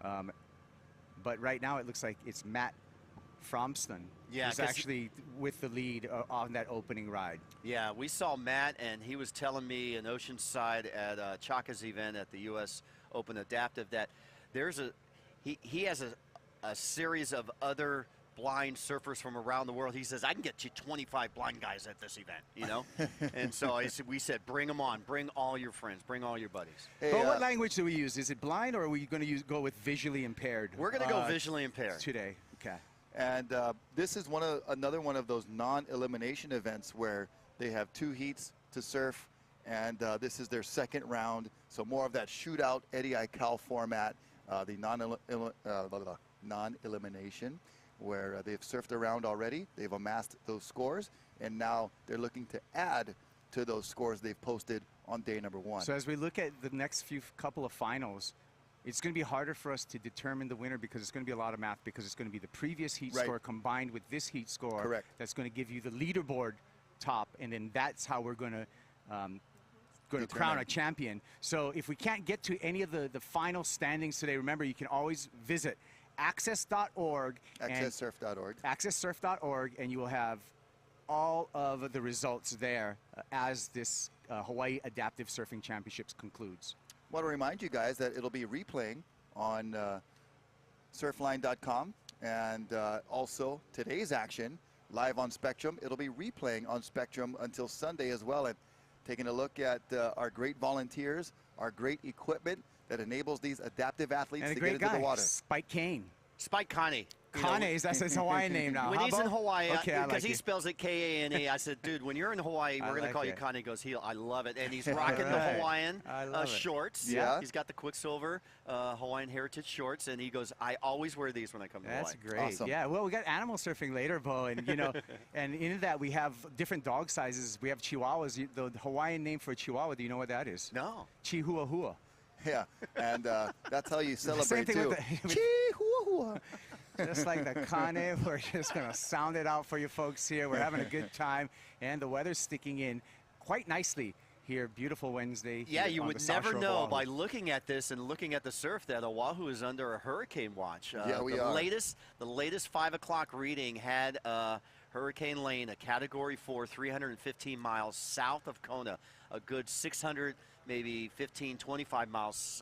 But right now it looks like it's Matt Fromston who's actually with the lead on that opening ride. Yeah, we saw Matt, and he was telling me in Oceanside at Chaka's event at the U.S. Open Adaptive that there's he has a series of other blind surfers from around the world. He says, I can get you 25 blind guys at this event, you know? And so we said, bring them on. Bring all your friends. Bring all your buddies. Hey, but what language do we use? Is it blind, or are we going to go with visually impaired? We're going to go visually impaired today. Okay. And this is another one of those non-elimination events where they have 2 heats to surf, and this is their second round. So more of that shootout Eddie Aikau format, the non-elimination, where they've surfed around already. They've amassed those scores, and now they're looking to add to those scores they've posted on day number 1. So as we look at the next couple of finals, it's going to be harder for us to determine the winner, because it's going to be a lot of math, because it's going to be the previous heat score combined with this heat score. Correct. That's going to give you the leaderboard top, and then that's how we're going to crown a champion. So if we can't get to any of the final standings today, remember, you can always visit access.org. Accesssurf.org. Accesssurf.org, and you will have all of the results there as this Hawaii Adaptive Surfing Championships concludes. I want to remind you guys that it'll be replaying on surfline.com, and also today's action live on Spectrum. It'll be replaying on Spectrum until Sunday as well, and taking a look at our great volunteers, our great equipment that enables these adaptive athletes to get into the water. Spike Kane. Spike Kane. Kane, that's his Hawaiian name now. When he's in Hawaii, okay, because he spells it K-A-N-E, I said, dude, when you're in Hawaii, we're going to call you Kane. He goes, I love it. And he's rocking the Hawaiian shorts. Yeah. He's got the Quicksilver Hawaiian Heritage shorts, and he goes, I always wear these when I come to Hawaii. That's great. Awesome. Yeah, well, we got animal surfing later, Bo, and and in that we have different dog sizes. We have Chihuahuas. The Hawaiian name for a Chihuahua, do you know what that is? No. Chihuahua. Yeah, and that's how you celebrate Same thing too. with Chihuahua. Just like the Kane, we're just going to sound it out for you folks here. We're having a good time, and the weather's sticking in quite nicely here. Beautiful Wednesday. Yeah, you on would the South never Shore of know Oahu. by looking at this and looking at the surf that Oahu is under a hurricane watch. Yeah, we the are. The latest 5 o'clock reading had Hurricane Lane, a Category 4, 315 miles south of Kona, a good 600, maybe 15, 25 miles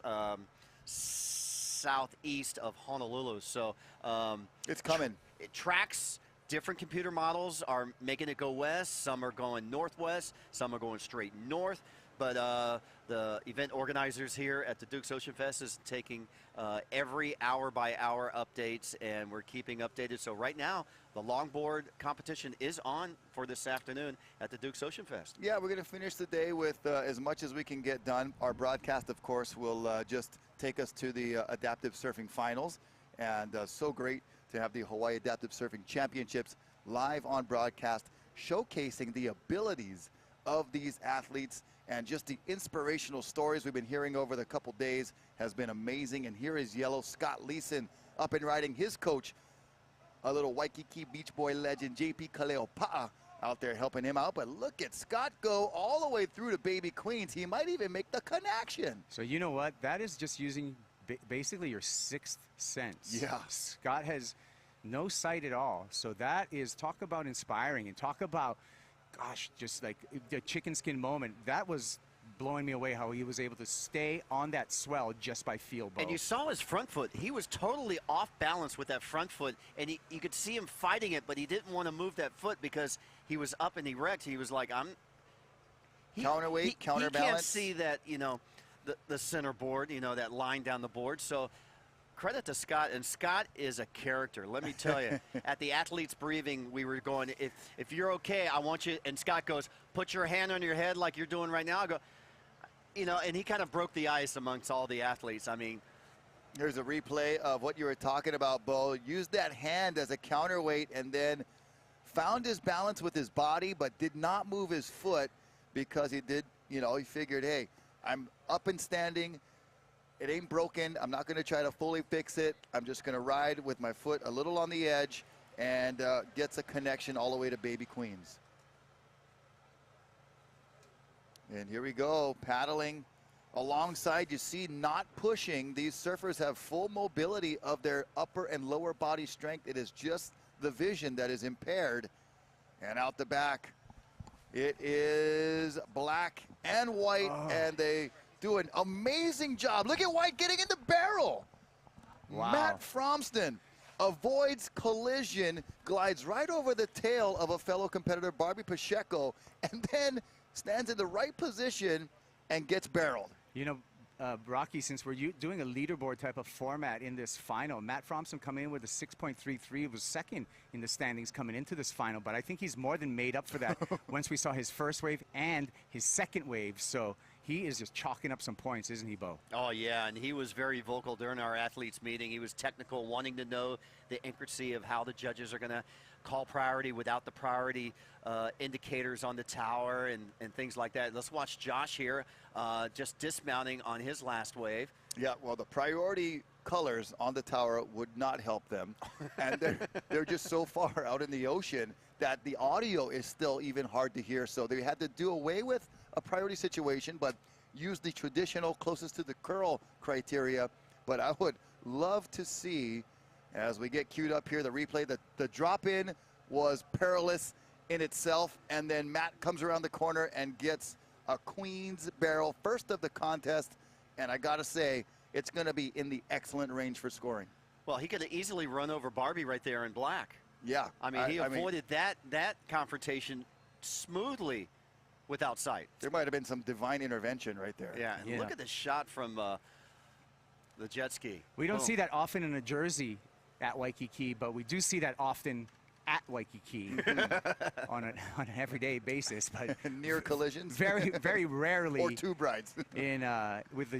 southeast of Honolulu. So it's coming. It tracks. Different computer models are making it go west. Some are going northwest. Some are going straight north. But the event organizers here at the Dukes Ocean Fest is taking every hour-by-hour updates, and we're keeping updated. So right now, the longboard competition is on for this afternoon at the Dukes Ocean Fest. Yeah, we're going to finish the day with as much as we can get done. Our broadcast, of course, will just take us to the Adaptive Surfing Finals. And so great to have the Hawaii Adaptive Surfing Championships live on broadcast, showcasing the abilities of these athletes, and just the inspirational stories we've been hearing over the couple days has been amazing. And here is Yellow Scott Leeson up and riding his coach, a little Waikiki Beach Boy legend, JP Kaleopa'a, out there helping him out. But look at Scott go all the way through to Baby Queens. He might even make the connection. So you know what? That is just using basically your sixth sense. Yeah. Scott has no sight at all. So that is, talk about inspiring, and talk about, gosh, just like the chicken skin moment. That was blowing me away, how he was able to stay on that swell just by feel, Bo. And you saw his front foot. He was totally off balance with that front foot, and you could see him fighting it, but he didn't want to move that foot because he was up and erect. He was like, counterweight, counterbalance. He can't see that, the center board, that line down the board. So credit to Scott, and Scott is a character. Let me tell you, at the athletes briefing, we were going, if you're okay, I want you, and Scott goes, put your hand on your head like you're doing right now. I go, and he kind of broke the ice amongst all the athletes. I mean, here's a replay of what you were talking about, Bo. Used that hand as a counterweight and then found his balance with his body, but did not move his foot because he did, he figured, hey, I'm up and standing. It ain't broken. I'm not going to try to fully fix it. I'm just going to ride with my foot a little on the edge, and gets a connection all the way to Baby Queens. And here we go, paddling alongside. You see, not pushing. These surfers have full mobility of their upper and lower body strength. It is just the vision that is impaired. And out the back, it is black and white, and they do an amazing job. Look at White getting in the barrel. Wow. Matt Fromston avoids collision, glides right over the tail of a fellow competitor, Barbie Pacheco, and then stands in the right position and gets barreled. Rocky, since we're doing a leaderboard type of format in this final, Matt Fromston coming in with a 6.33 was second in the standings coming into this final, but I think he's more than made up for that once we saw his first wave and his second wave. So he is just chalking up some points, isn't he, Bo? Oh, yeah, and he was very vocal during our athletes meeting. He was technical, wanting to know the intricacy of how the judges are going to call priority without the priority indicators on the tower and things like that. Let's watch Josh here just dismounting on his last wave. Yeah, well, the priority colors on the tower would not help them. And they're just so far out in the ocean that the audio is still even hard to hear. So they had to do away with a priority situation, but use the traditional closest to the curl criteria. But I would love to see, as we get queued up here, the replay, the drop-in was perilous in itself, and then Matt comes around the corner and gets a Queen's barrel, first of the contest, and I gotta say, it's gonna be in the excellent range for scoring. Well, he could have easily run over Barbie right there in black. Yeah. I mean, he avoided that confrontation smoothly without sight. There might have been some divine intervention right there. Yeah, and look at the shot from the jet ski. We don't Boom. see that often in a jersey at Waikiki, but we do see that often at Waikiki on an everyday basis, but near collisions, very rarely, or two brides in with the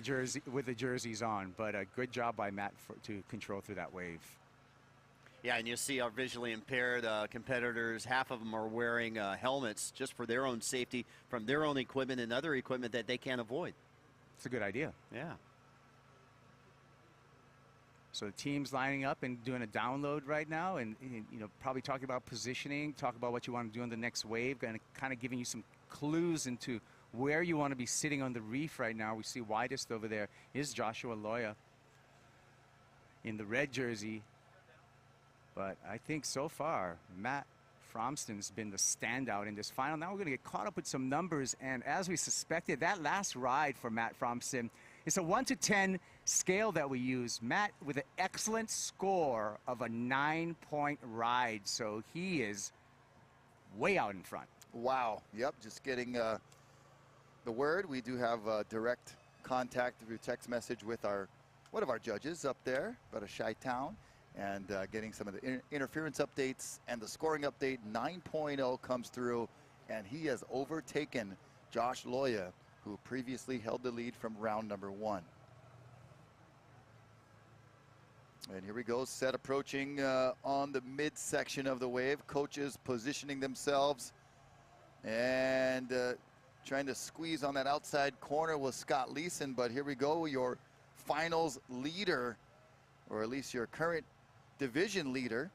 jerseys on. But a good job by Matt to control through that wave. Yeah, and you see our visually impaired competitors, half of them are wearing helmets just for their own safety from their own equipment and other equipment that they can't avoid. It's a good idea. Yeah. So the team's lining up and doing a download right now, and you know, probably talking about positioning, talk about what you want to do on the next wave, and kind of giving you some clues into where you want to be sitting on the reef right now. We see widest over there is Joshua Loya in the red jersey. But I think so far, Matt Fromston's been the standout in this final. Now we're going to get caught up with some numbers, and as we suspected, that last ride for Matt Fromston, it's a 1 to 10 scale that we use. Matt with an excellent score of a 9-point ride, so he is way out in front. Wow. Yep, just getting the word. We do have direct contact through text message with one of our judges up there, out of Chi-Town, and getting some of the interference updates and the scoring update. 9.0 comes through, and he has overtaken Josh Loya, who previously held the lead from round number 1. And here we go, set approaching on the midsection of the wave. Coaches positioning themselves and trying to squeeze on that outside corner with Scott Leeson. But here we go, your finals leader, or at least your current division leader,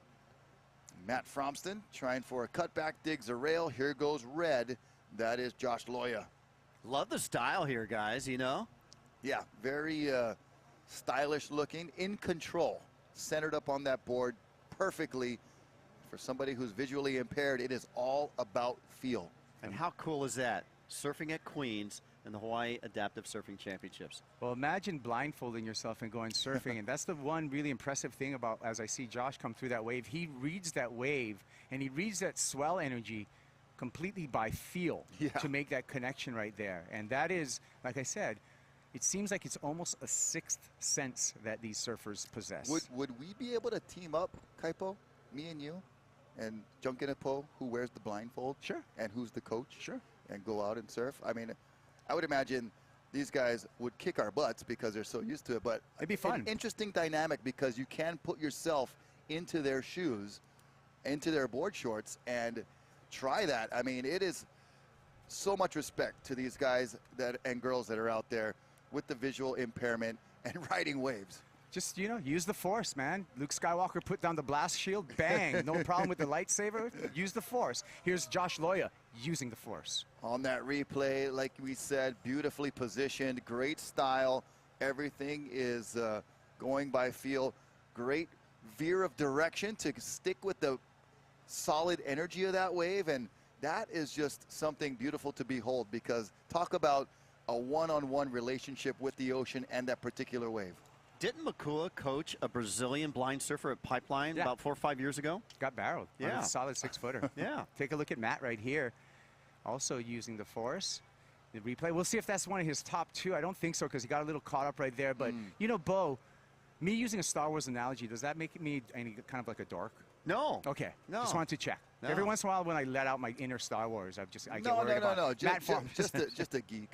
Matt Fromston, trying for a cutback, digs a rail. Here goes red. That is Josh Loya. Love the style here, guys, you know? Yeah, very stylish looking, in control, centered up on that board perfectly. For somebody who's visually impaired, it is all about feel. And how cool is that? Surfing at Queens and the Hawaii Adaptive Surfing Championships. Well, imagine blindfolding yourself and going surfing. And that's the one really impressive thing about, as I see Josh come through that wave, he reads that wave and he reads that swell energy completely by feel to make that connection right there. And that is, like I said, it seems like it's almost a sixth sense that these surfers possess. Would we be able to team up, Kaipo, me and you, and Junkinepo, who wears the blindfold? Sure. And who's the coach? Sure. And go out and surf? I mean, I would imagine these guys would kick our butts because they're so used to it, but it'd be fun. An interesting dynamic, because you can put yourself into their shoes, into their board shorts, and try that. I mean, it is so much respect to these guys and girls that are out there with the visual impairment and riding waves. Just, you know, use the force, man. Luke Skywalker put down the blast shield, bang, no problem with the lightsaber, use the force. Here's Josh Loya using the force. On that replay, like we said, beautifully positioned, great style. Everything is going by feel. Great veer of direction to stick with the solid energy of that wave, and that is just something beautiful to behold, because talk about a one-on-one relationship with the ocean and that particular wave. Didn't Makua coach a Brazilian blind surfer at Pipeline about 4 or 5 years ago? Got barreled. Yeah. A solid 6-footer. Yeah. Take a look at Matt right here. Also using the force. The replay. We'll see if that's one of his top 2. I don't think so, because he got a little caught up right there. But, you know, Bo, me using a Star Wars analogy, does that make me any kind of like a dork? No. Okay. No. Just wanted to check. No. Every once in a while, when I let out my inner Star Wars, I get No. worried about Matt Just a geek.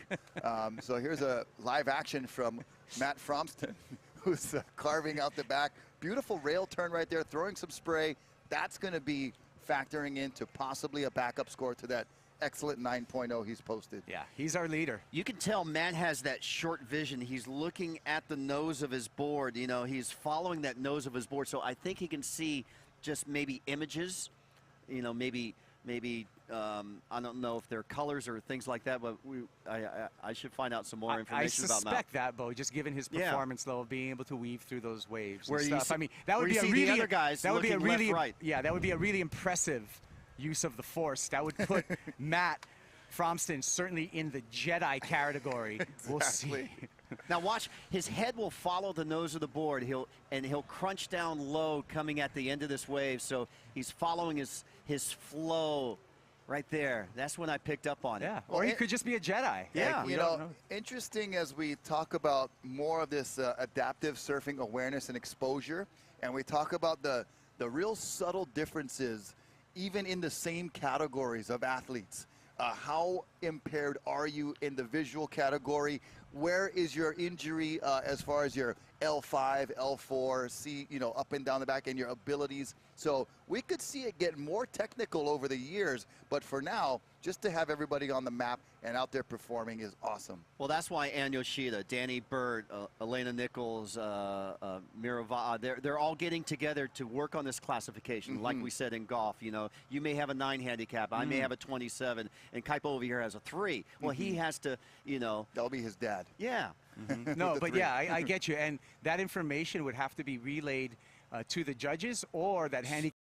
So here's a live action from Matt Fromston, who's carving out the back. Beautiful rail turn right there, throwing some spray. That's going to be factoring into possibly a backup score to that excellent 9.0 he's posted. Yeah, he's our leader. You can tell Matt has that short vision. He's looking at the nose of his board. You know, he's following that nose of his board. So I think he can see just maybe images, you know, maybe I don't know if they're colors or things like that, but I should find out some more information about Matt. I suspect that, Bo, just given his performance level, being able to weave through those waves Where and you stuff. see, I mean, that would be a the really other guys that would be a looking really left, right. Yeah, that would be a really impressive use of the force. That would put Matt Fromston certainly in the Jedi category. Exactly. We'll see. Now watch, his head will follow the nose of the board. He'll crunch down low coming at the end of this wave. So he's following his flow right there. That's when I picked up on it. Yeah, or he could just be a Jedi. Yeah. You know, interesting as we talk about more of this adaptive surfing awareness and exposure, and we talk about the real subtle differences even in the same categories of athletes. How impaired are you in the visual category? Where is your injury as far as your L5, L4, C, you know, up and down the back, and your abilities? So we could see it get more technical over the years, but for now, just to have everybody on the map and out there performing is awesome. Well, that's why Ann Yoshida, Danny Burt, Elena Nichols, Mirava, they're all getting together to work on this classification. Like we said in golf, you know, you may have a 9 handicap, I may have a 27, and Kaipo over here has a 3. Well, he has to, you know. That'll be his dad. Yeah. No, but yeah, I get you. And that information would have to be relayed to the judges, or that handicap